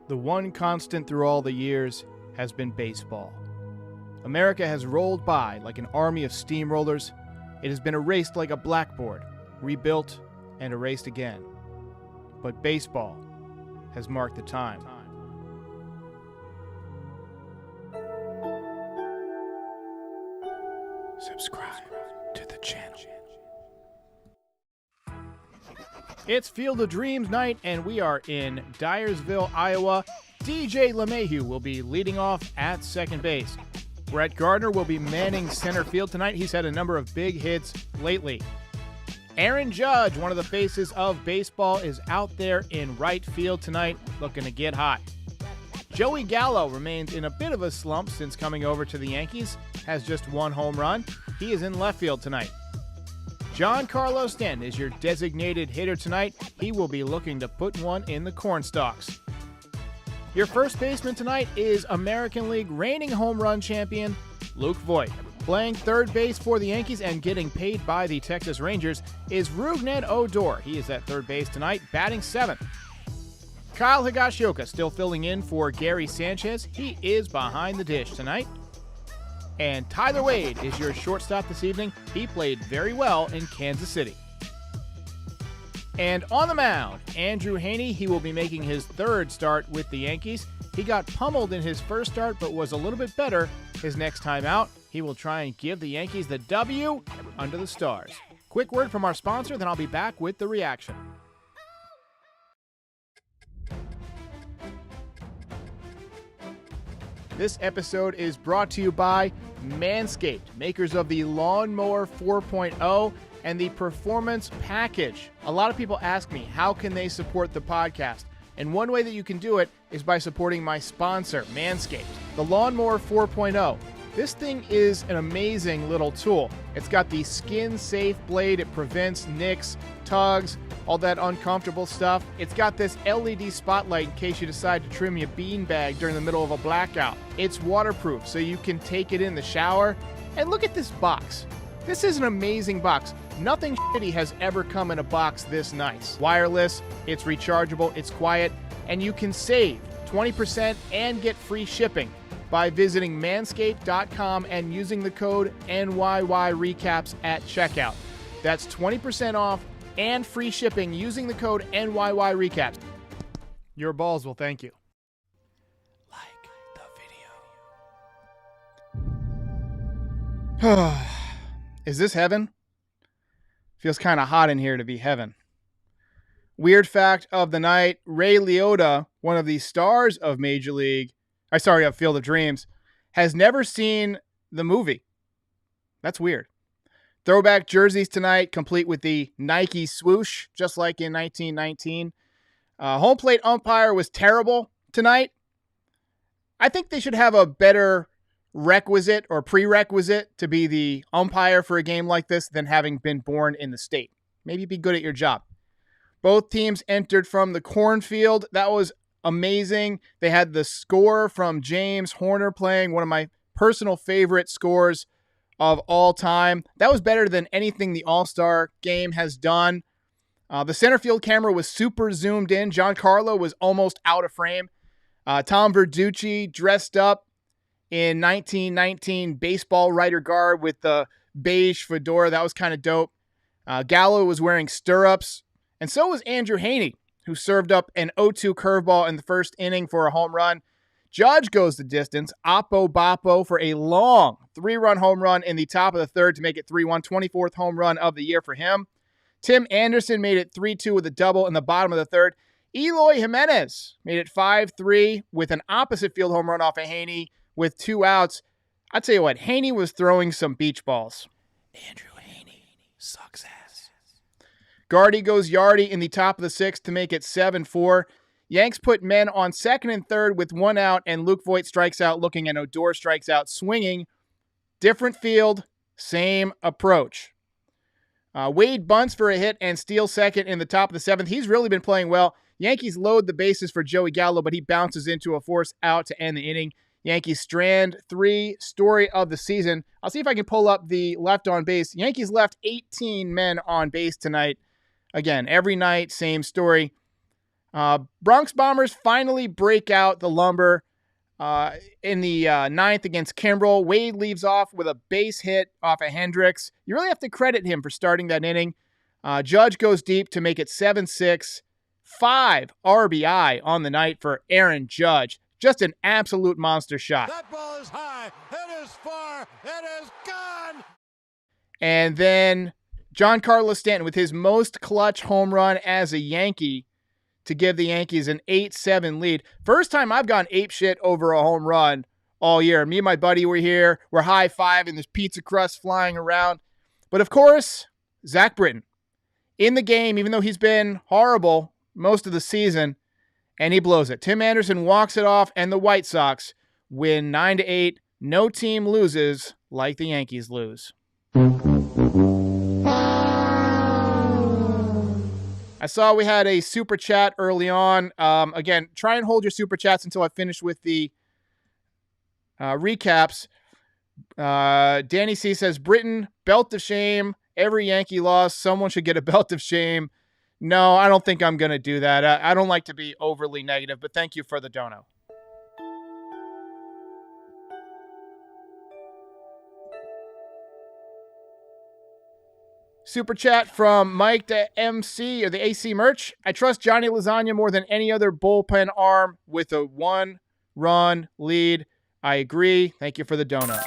The one constant through all the years has been baseball. America has rolled by like an army of steamrollers. It has been erased like a blackboard, rebuilt and erased again. But baseball has marked the time. Subscribe to the channel. It's Field of Dreams night, and we are in Dyersville, Iowa. DJ LeMahieu will be leading off at second base. Brett Gardner will be manning center field tonight. He's had a number of big hits lately. Aaron Judge, one of the faces of baseball, is out there in right field tonight, looking to get hot. Joey Gallo remains in a bit of a slump since coming over to the Yankees, has just one home run. He is in left field tonight. Giancarlo Stanton is your designated hitter tonight. He will be looking to put one in the cornstalks. Your first baseman tonight is American League reigning home run champion Luke Voit. Playing third base for the Yankees and getting paid by the Texas Rangers is Rougned Odor. He is at third base tonight, batting seventh. Kyle Higashioka still filling in for Gary Sanchez. He is behind the dish tonight. And Tyler Wade is your shortstop this evening. He played very well in Kansas City. And on the mound, Andrew Heaney. He will be making his third start with the Yankees. He got pummeled in his first start, but was a little bit better his next time out. He will try and give the Yankees the W under the stars. Quick word from our sponsor, then I'll be back with the reaction. This episode is brought to you by Manscaped, makers of the Lawnmower 4.0 and the Performance Package. A lot of people ask me, how can they support the podcast? And one way that you can do it is by supporting my sponsor, Manscaped. The Lawnmower 4.0. This thing is an amazing little tool. It's got the skin-safe blade. It prevents nicks, tugs, all that uncomfortable stuff. It's got this LED spotlight in case you decide to trim your beanbag during the middle of a blackout. It's waterproof, so you can take it in the shower. And look at this box. This is an amazing box. Nothing shitty has ever come in a box this nice. Wireless, it's rechargeable, it's quiet, and you can save 20% and get free shipping by visiting manscaped.com and using the code NYY Recaps at checkout. That's 20% off and free shipping using the code NYY Recaps. Your balls will thank you. Like the video. Is this heaven? Feels kind of hot in here to be heaven. Weird fact of the night, Ray Liotta, one of the stars of of Field of Dreams, has never seen the movie. That's weird. Throwback jerseys tonight, complete with the Nike swoosh, just like in 1919. Home plate umpire was terrible tonight. I think they should have a better requisite or prerequisite to be the umpire for a game like this than having been born in the state. Maybe be good at your job. Both teams entered from the cornfield. That was amazing. They had the score from James Horner playing, one of my personal favorite scores of all time. That was better than anything the All-Star game has done. The center field camera was super zoomed in. Giancarlo was almost out of frame. Tom Verducci dressed up in 1919 baseball writer garb with the beige fedora. That was kind of dope. Gallo was wearing stirrups, and so was Andrew Heaney, who served up an 0-2 curveball in the first inning for a home run. Judge goes the distance. Oppo Boppo for a long 3-run home run in the top of the third to make it 3-1. 24th home run of the year for him. Tim Anderson made it 3-2 with a double in the bottom of the third. Eloy Jimenez made it 5-3 with an opposite field home run off of Heaney with 2 outs. I'll tell you what, Heaney was throwing some beach balls. Andrew Heaney sucks ass. Gardy goes Yardy in the top of the 6th to make it 7-4. Yanks put men on second and third with 1 out, and Luke Voit strikes out looking, and Odor strikes out swinging. Different field, same approach. Wade bunts for a hit and steals second in the top of the 7th. He's really been playing well. Yankees load the bases for Joey Gallo, but he bounces into a force out to end the inning. Yankees strand 3, story of the season. I'll see if I can pull up the left on base. Yankees left 18 men on base tonight. Again, every night, same story. Bronx Bombers finally break out the lumber in the ninth against Kimbrel. Wade leaves off with a base hit off of Hendricks. You really have to credit him for starting that inning. Judge goes deep to make it 7-6. 5 RBI on the night for Aaron Judge. Just an absolute monster shot. That ball is high. It is far. It is gone. And then Giancarlo Stanton with his most clutch home run as a Yankee to give the Yankees an 8-7 lead. First time I've gone ape shit over a home run all year. Me and my buddy were here. We're high-fiving. There's pizza crust flying around. But, of course, Zach Britton in the game, even though he's been horrible most of the season, and he blows it. Tim Anderson walks it off, and the White Sox win 9-8. No team loses like the Yankees lose. I saw we had a super chat early on. Again, try and hold your super chats until I finish with the recaps. Danny C says, Britton, belt of shame. Every Yankee loss, someone should get a belt of shame. No, I don't think I'm going to do that. I don't like to be overly negative, but thank you for the dono. Super chat from Mike to MC or the AC merch. I trust Johnny Lasagna more than any other bullpen arm with a 1-run lead. I agree. Thank you for the dono.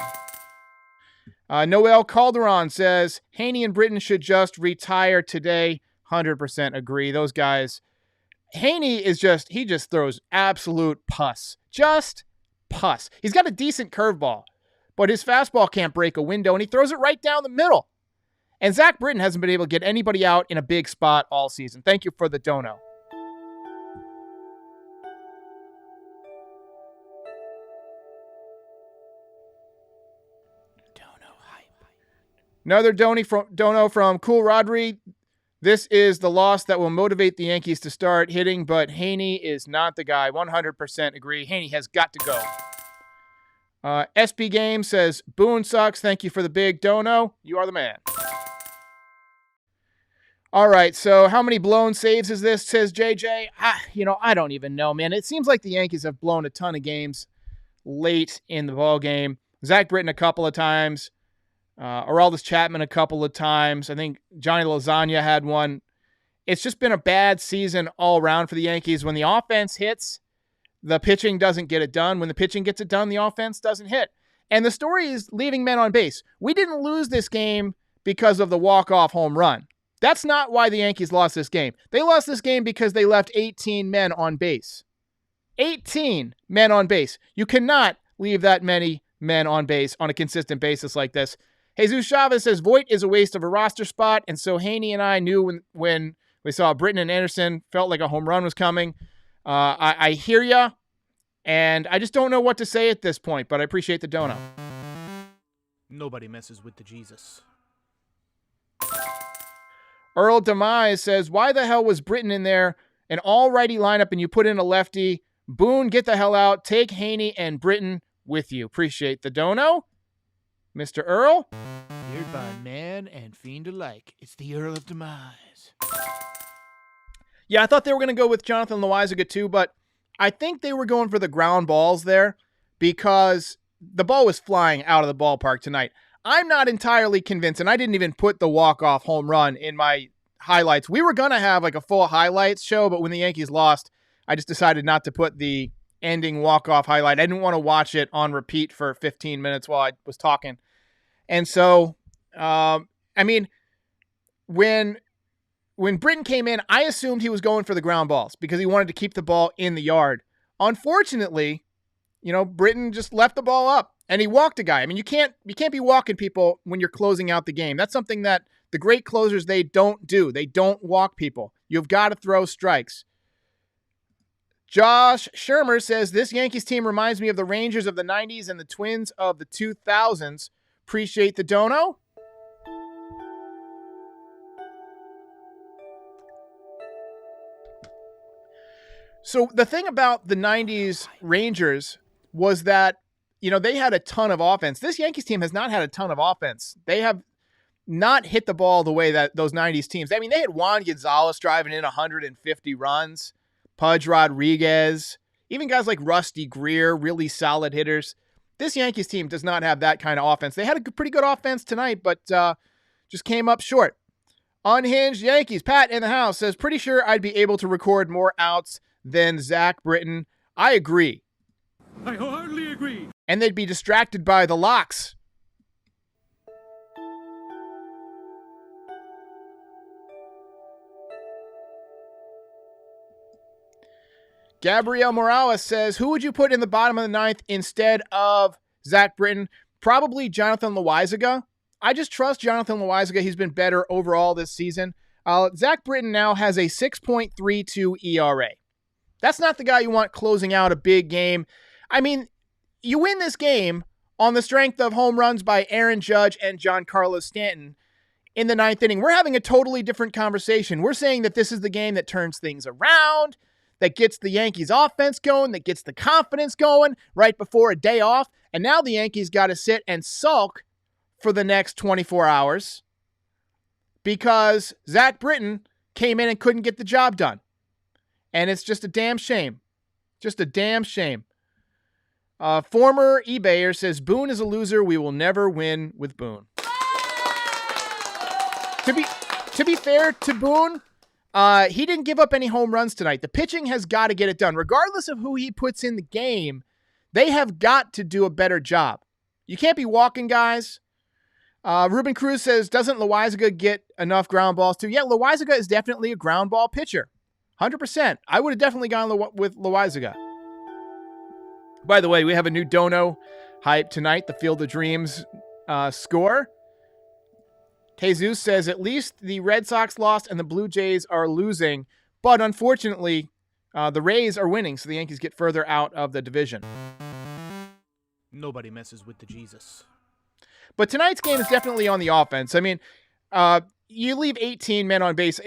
Noel Calderon says, Haney and Britton should just retire today. 100% agree. Those guys. Haney is he just throws absolute pus. Just pus. He's got a decent curveball, but his fastball can't break a window, and he throws it right down the middle. And Zach Britton hasn't been able to get anybody out in a big spot all season. Thank you for the dono. Dono hype. Another dono from Cool Rodri. This is the loss that will motivate the Yankees to start hitting, but Haney is not the guy. 100% agree. Haney has got to go. SB Game says, Boone sucks. Thank you for the big dono. You are the man. All right, so how many blown saves is this, says JJ? I don't even know, man. It seems like the Yankees have blown a ton of games late in the ball game. Zach Britton a couple of times. Aroldis Chapman a couple of times. I think Johnny Lasagna had one. It's just been a bad season all around for the Yankees. When the offense hits, the pitching doesn't get it done. When the pitching gets it done, the offense doesn't hit. And the story is leaving men on base. We didn't lose this game because of the walk-off home run. That's not why the Yankees lost this game. They lost this game because they left 18 men on base. 18 men on base. You cannot leave that many men on base on a consistent basis like this. Jesus Chavez says, Voit is a waste of a roster spot, and so Haney and I knew when we saw Britton and Anderson, felt like a home run was coming. I hear ya, and I just don't know what to say at this point, but I appreciate the dono. Nobody messes with the Jesus. Earl Demise says, why the hell was Britton in there? An all-righty lineup and you put in a lefty. Boone, get the hell out. Take Haney and Britton with you. Appreciate the dono. Mr. Earl? Feared by man and fiend alike. It's the Earl of Demise. Yeah, I thought they were going to go with Jonathan Loizaga too, but I think they were going for the ground balls there because the ball was flying out of the ballpark tonight. I'm not entirely convinced, and I didn't even put the walk-off home run in my highlights. We were going to have like a full highlights show, but when the Yankees lost, I just decided not to put the ending walk-off highlight. I didn't want to watch it on repeat for 15 minutes while I was talking. And so, when Britton came in, I assumed he was going for the ground balls because he wanted to keep the ball in the yard. Unfortunately, Britton just left the ball up. And he walked a guy. I mean, you can't be walking people when you're closing out the game. That's something that the great closers, they don't do. They don't walk people. You've got to throw strikes. Josh Shermer says, this Yankees team reminds me of the Rangers of the 90s and the Twins of the 2000s. Appreciate the dono. So the thing about the 90s Rangers was that they had a ton of offense. This Yankees team has not had a ton of offense. They have not hit the ball the way that those 90s teams. I mean, they had Juan Gonzalez driving in 150 runs. Pudge Rodriguez, even guys like Rusty Greer, really solid hitters. This Yankees team does not have that kind of offense. They had a pretty good offense tonight, but just came up short. Unhinged Yankees, Pat in the house, says, pretty sure I'd be able to record more outs than Zach Britton. I agree. I wholeheartedly agree. And they'd be distracted by the locks. Gabriel Morales says, who would you put in the bottom of the ninth instead of Zach Britton? Probably Jonathan Loaisiga. I just trust Jonathan Loaisiga. He's been better overall this season. Zach Britton now has a 6.32 ERA. That's not the guy you want closing out a big game. I mean, you win this game on the strength of home runs by Aaron Judge and Giancarlo Stanton in the ninth inning. We're having a totally different conversation. We're saying that this is the game that turns things around, that gets the Yankees offense going, that gets the confidence going right before a day off. And now the Yankees got to sit and sulk for the next 24 hours because Zach Britton came in and couldn't get the job done. And it's just a damn shame. Just a damn shame. Former eBayer says, Boone is a loser. We will never win with Boone. To be fair to Boone, he didn't give up any home runs tonight. The pitching has got to get it done. Regardless of who he puts in the game, they have got to do a better job. You can't be walking guys. Ruben Cruz says, doesn't Loaisiga get enough ground balls too? Yeah, Loaisiga is definitely a ground ball pitcher. 100%. I would have definitely gone with Loaisiga. By the way, we have a new dono hype tonight, the Field of Dreams score. Jesus says, at least the Red Sox lost and the Blue Jays are losing. But unfortunately, the Rays are winning, so the Yankees get further out of the division. Nobody messes with the Jesus. But tonight's game is definitely on the offense. I mean, you leave 18 men on base.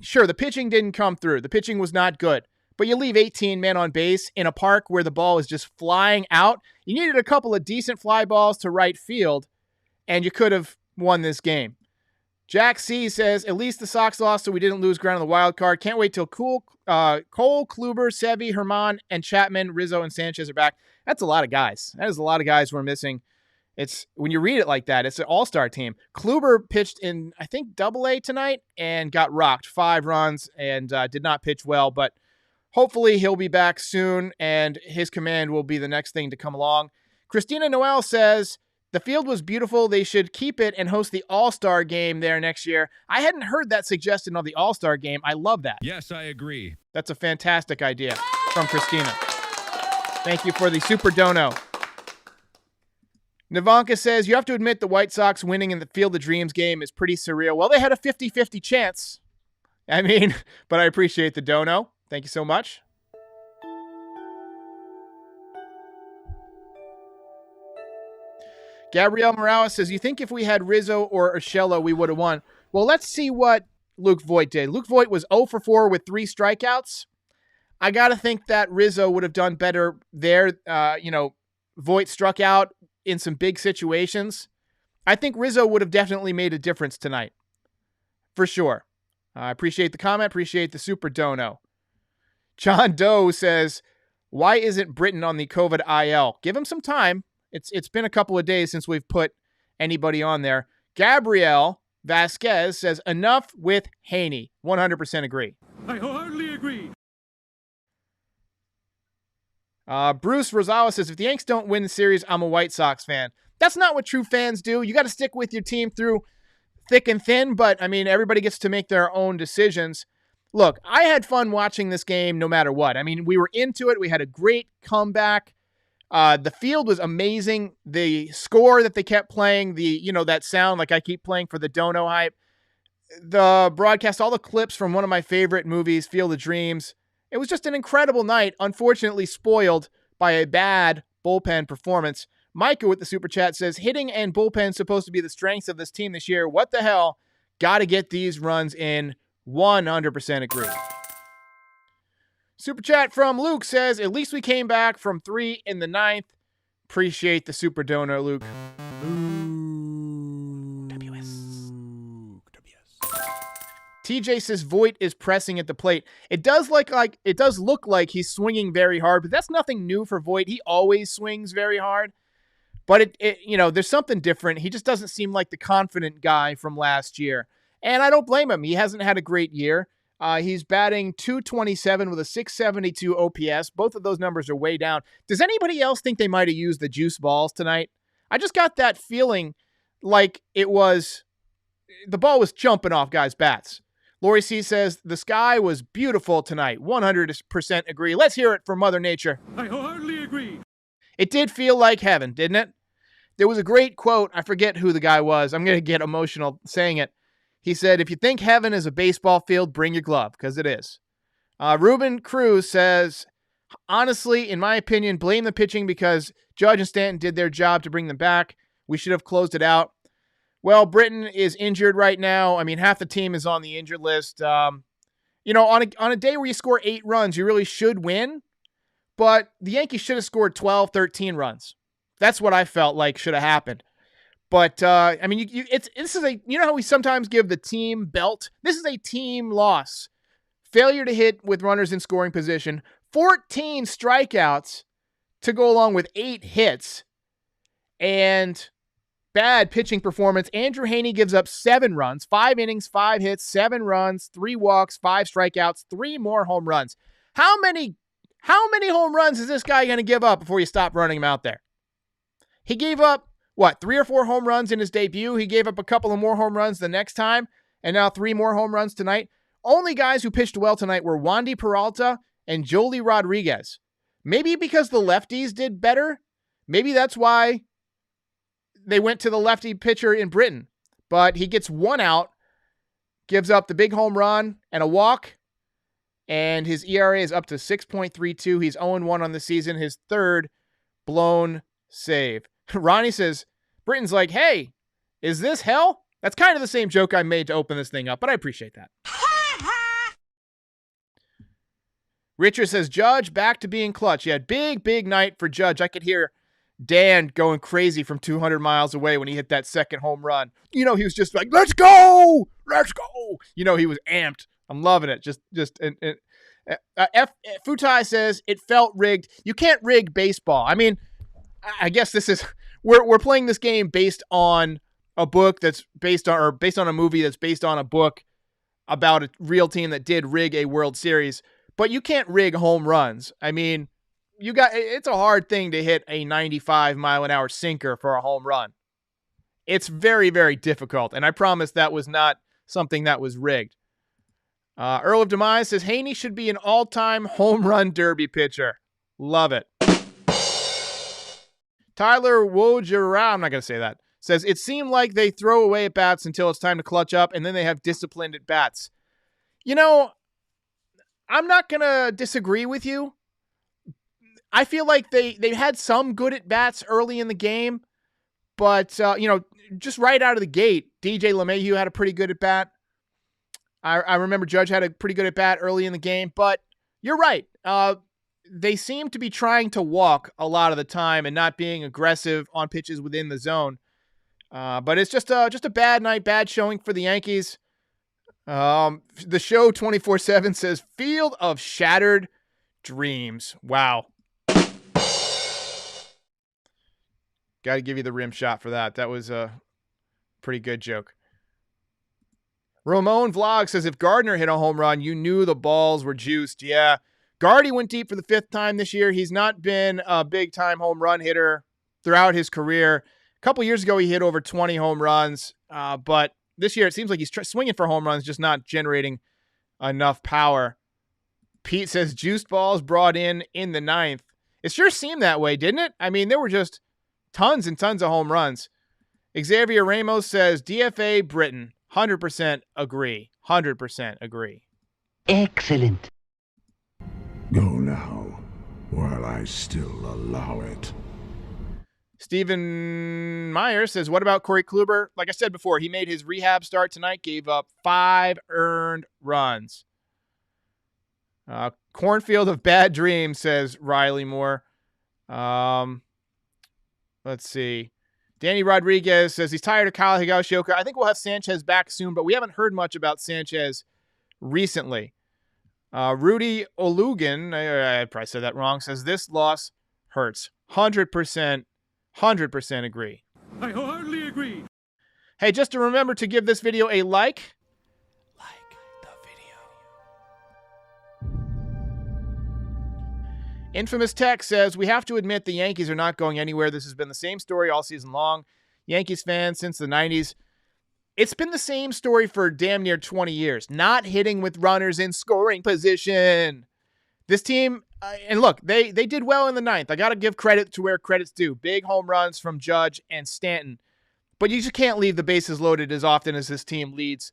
Sure, the pitching didn't come through. The pitching was not good. But you leave 18 men on base in a park where the ball is just flying out. You needed a couple of decent fly balls to right field, and you could have won this game. Jack C says, at least the Sox lost, so we didn't lose ground on the wild card. Can't wait till Cole, Kluber, Sevy, Herman, and Chapman, Rizzo, and Sanchez are back. That's a lot of guys. That is a lot of guys we're missing. It's when you read it like that, it's an all-star team. Kluber pitched in, I think, Double-A tonight and got rocked 5 runs and did not pitch well, but hopefully he'll be back soon and his command will be the next thing to come along. Christina Noel says, the field was beautiful. They should keep it and host the All-Star game there next year. I hadn't heard that suggested on the All-Star game. I love that. Yes, I agree. That's a fantastic idea from Christina. Thank you for the super dono. Navanka says, you have to admit the White Sox winning in the Field of Dreams game is pretty surreal. Well, they had a 50-50 chance. I mean, but I appreciate the dono. Thank you so much. Gabriel Morales says, you think if we had Rizzo or Urshela, we would have won? Well, let's see what Luke Voigt did. Luke Voigt was 0 for 4 with 3 strikeouts. I got to think that Rizzo would have done better there. Voigt struck out in some big situations. I think Rizzo would have definitely made a difference tonight. For sure. I appreciate the comment. Appreciate the super dono. John Doe says, why isn't Britton on the COVID IL? Give him some time. It's been a couple of days since we've put anybody on there. Gabriel Vasquez says, enough with Haney. 100% agree. I wholeheartedly agree. Bruce Rosales says, if the Yanks don't win the series, I'm a White Sox fan. That's not what true fans do. You got to stick with your team through thick and thin, but, I mean, everybody gets to make their own decisions. Look, I had fun watching this game no matter what. I mean, we were into it. We had a great comeback. The field was amazing. The score that they kept playing, that sound like I keep playing for the dono hype. The broadcast, all the clips from one of my favorite movies, Field of Dreams. It was just an incredible night, unfortunately spoiled by a bad bullpen performance. Micah with the super chat says, hitting and bullpen supposed to be the strengths of this team this year. What the hell? Got to get these runs in. 100% agree. Super chat from Luke says, at least we came back from 3 in the 9th. Appreciate the super donor, Luke. WS. TJ says Voit is pressing at the plate. It does look like he's swinging very hard, but that's nothing new for Voit. He always swings very hard. But there's something different. He just doesn't seem like the confident guy from last year. And I don't blame him. He hasn't had a great year. He's batting .227 with a .672 OPS. Both of those numbers are way down. Does anybody else think they might have used the juice balls tonight? I just got that feeling like the ball was jumping off guys' bats. Lori C says, the sky was beautiful tonight. 100% agree. Let's hear it from Mother Nature. I wholeheartedly agree. It did feel like heaven, didn't it? There was a great quote. I forget who the guy was. I'm going to get emotional saying it. He said, if you think heaven is a baseball field, bring your glove, because it is. Ruben Cruz says, honestly, in my opinion, blame the pitching because Judge and Stanton did their job to bring them back. We should have closed it out. Well, Britton is injured right now. I mean, half the team is on the injured list. On a day where you score 8 runs, you really should win. But the Yankees should have scored 12, 13 runs. That's what I felt like should have happened. But this is how we sometimes give the team belt. This is a team loss. Failure to hit with runners in scoring position. 14 strikeouts to go along with 8 hits. And bad pitching performance. Andrew Heaney gives up 7 runs, 5 innings, 5 hits, 7 runs, 3 walks, 5 strikeouts, 3 more home runs. How many home runs is this guy going to give up before you stop running him out there? He gave up, 3 or 4 home runs in his debut. He gave up a couple of more home runs the next time, and now 3 more home runs tonight. Only guys who pitched well tonight were Wandy Peralta and Joely Rodriguez. Maybe because the lefties did better. Maybe that's why they went to the lefty pitcher in Britton. But he gets 1 out, gives up the big home run and a walk, and his ERA is up to 6.32. He's 0-1 on the season, his 3rd blown save. Ronnie says, Britton's like, hey, is this hell? That's kind of the same joke I made to open this thing up, but I appreciate that. Richard says, Judge back to being clutch. He had big night for Judge. I could hear Dan going crazy from 200 miles away when he hit that second home run. He was just like, let's go. He was amped. I'm loving it. Futai says it felt rigged. You can't rig baseball. I mean, I guess this is we're playing this game based on a book that's based on a movie that's based on a book about a real team that did rig a World Series. But you can't rig home runs. I mean, it's a hard thing to hit a 95-mile-an-hour sinker for a home run. It's very, very difficult, and I promise that was not something that was rigged. Earl of Demise says, Heaney should be an all-time home run derby pitcher. Love it. Tyler Wojera, I'm not going to say that, says, it seemed like they throw away at bats until it's time to clutch up, and then they have disciplined at bats. I'm not going to disagree with you. I feel like they had some good at bats early in the game, but just right out of the gate, DJ LeMahieu had a pretty good at bat. I remember Judge had a pretty good at bat early in the game, but you're right. They seem to be trying to walk a lot of the time and not being aggressive on pitches within the zone. But it's just a bad night, bad showing for the Yankees. The show 24/7 says Field of Shattered Dreams. Wow. Got to give you the rim shot for that. That was a pretty good joke. Ramon Vlog says, if Gardner hit a home run, you knew the balls were juiced. Yeah. Gardy went deep for the 5th time this year. He's not been a big-time home run hitter throughout his career. A couple years ago, he hit over 20 home runs. But this year, it seems like he's swinging for home runs, just not generating enough power. Pete says, juiced balls brought in the 9th. It sure seemed that way, didn't it? I mean, there were just tons and tons of home runs. Xavier Ramos says, DFA Britton. 100% agree. 100% agree. Excellent. Go now, while I still allow it. Stephen Meyer says, what about Corey Kluber? Like I said before, he made his rehab start tonight, gave up 5 earned runs. Cornfield of Bad Dreams, says Riley Moore. Let's see. Danny Rodriguez says he's tired of Kyle Higashioka. I think we'll have Sanchez back soon, but we haven't heard much about Sanchez recently. Rudy Olugan, I probably said that wrong, says this loss hurts. 100% agree. I wholeheartedly agree. Hey, just to remember to give this video a like. Like the video. Infamous Tech says, we have to admit the Yankees are not going anywhere. This has been the same story all season long. Yankees fans since the 90s. It's been the same story for damn near 20 years. Not hitting with runners in scoring position. This team, and look, they did well in the ninth. I got to give credit to where credit's due. Big home runs from Judge and Stanton. But you just can't leave the bases loaded as often as this team leads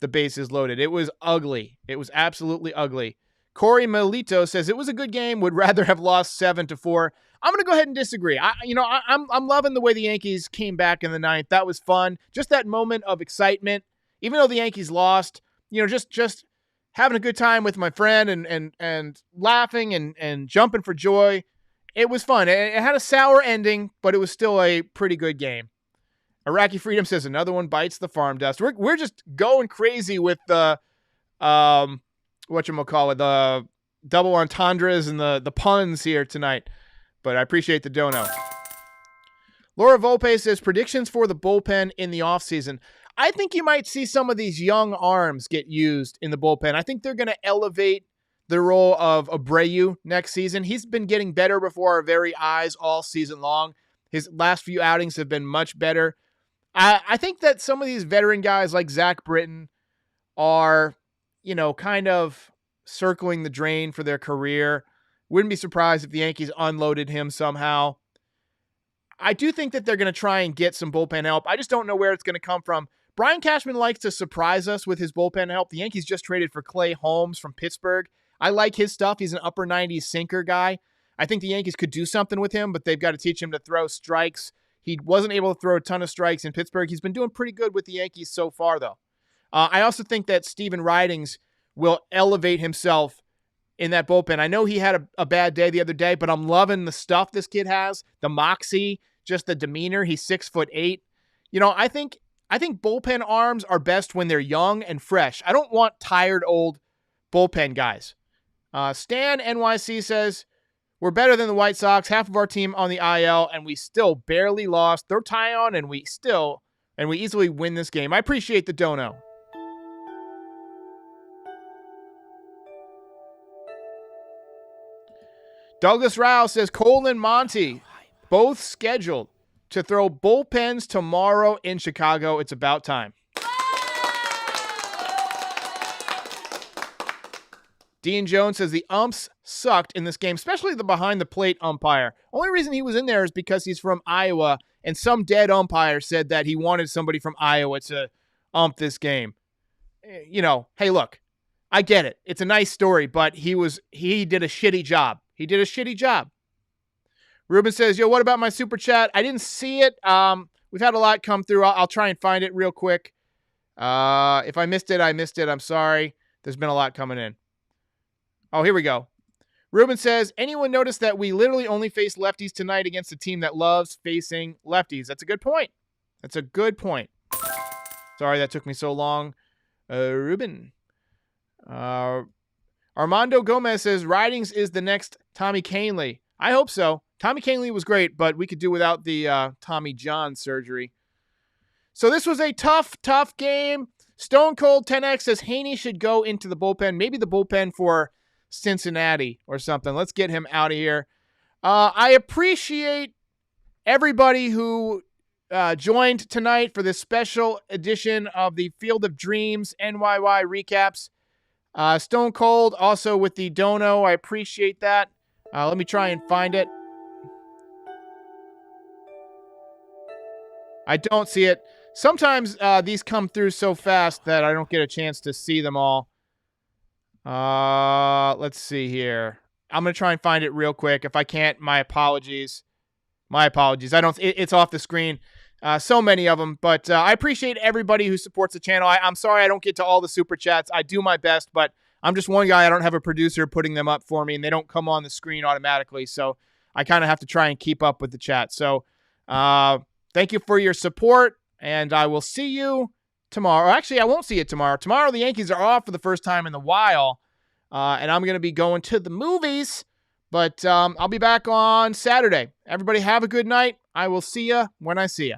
the bases loaded. It was ugly. It was absolutely ugly. Corey Melito says it was a good game. Would rather have lost 7-4. I'm going to go ahead and disagree. I'm loving the way the Yankees came back in the ninth. That was fun. Just that moment of excitement. Even though the Yankees lost, just having a good time with my friend and laughing and jumping for joy. It was fun. It had a sour ending, but it was still a pretty good game. Iraqi Freedom says another one bites the farm dust. We're just going crazy with the whatchamacallit, the double entendres and the puns here tonight. But I appreciate the dono. Laura Volpe says predictions for the bullpen in the offseason. I think you might see some of these young arms get used in the bullpen. I think they're going to elevate the role of Abreu next season. He's been getting better before our very eyes all season long. His last few outings have been much better. I think that some of these veteran guys like Zach Britton are, kind of circling the drain for their career. Wouldn't be surprised if the Yankees unloaded him somehow. I do think that they're going to try and get some bullpen help. I just don't know where it's going to come from. Brian Cashman likes to surprise us with his bullpen help. The Yankees just traded for Clay Holmes from Pittsburgh. I like his stuff. He's an upper 90s sinker guy. I think the Yankees could do something with him, but they've got to teach him to throw strikes. He wasn't able to throw a ton of strikes in Pittsburgh. He's been doing pretty good with the Yankees so far, though. I also think that Steven Ridings will elevate himself in that bullpen. I know he had a bad day the other day, but I'm loving the stuff this kid has, the moxie, just the demeanor. He's 6'8". I think bullpen arms are best when they're young and fresh. I don't want tired old bullpen guys. Stan NYC says, we're better than the White Sox, half of our team on the IL, and we still barely lost. They're tie on, and we easily win this game. I appreciate the dono. Douglas Rao says Cole and Monty both scheduled to throw bullpens tomorrow in Chicago. It's about time. Dean Jones says the umps sucked in this game, especially the behind-the-plate umpire. Only reason he was in there is because he's from Iowa, and some dead umpire said that he wanted somebody from Iowa to ump this game. Hey, look, I get it. It's a nice story, but he did a shitty job. Ruben says, yo, what about my super chat? I didn't see it. We've had a lot come through. I'll try and find it real quick. If I missed it, I missed it. I'm sorry. There's been a lot coming in. Oh, here we go. Ruben says, anyone notice that we literally only face lefties tonight against a team that loves facing lefties? That's a good point. Sorry that took me so long. Ruben. Armando Gomez says, Ridings is the next Tommy Kahnle. I hope so. Tommy Kahnle was great, but we could do without the Tommy John surgery. So this was a tough game. Stone Cold 10X says Haney should go into the bullpen. Maybe the bullpen for Cincinnati or something. Let's get him out of here. I appreciate everybody who joined tonight for this special edition of the Field of Dreams NYY Recaps. Stone Cold also with the dono. I appreciate that. Let me try and find it. I don't see it. Sometimes these come through so fast that I don't get a chance to see them all. Let's see here. I'm going to try and find it real quick. If I can't, my apologies. It's off the screen. So many of them, but I appreciate everybody who supports the channel. I'm sorry I don't get to all the super chats. I do my best, but I'm just one guy. I don't have a producer putting them up for me, and they don't come on the screen automatically. So I kind of have to try and keep up with the chat. So thank you for your support, and I will see you tomorrow. Actually, I won't see it tomorrow. Tomorrow, the Yankees are off for the first time in a while, and I'm going to be going to the movies. But I'll be back on Saturday. Everybody have a good night. I will see you when I see you.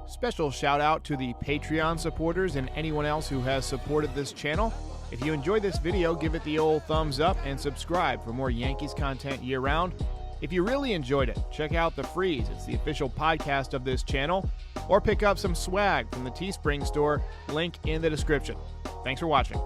Special shout out to the Patreon supporters and anyone else who has supported this channel. If you enjoyed this video, give it the old thumbs up and subscribe for more Yankees content year-round. If you really enjoyed it, check out the Frieze. It's the official podcast of this channel. Or pick up some swag from the Teespring store, link in the description. Thanks for watching.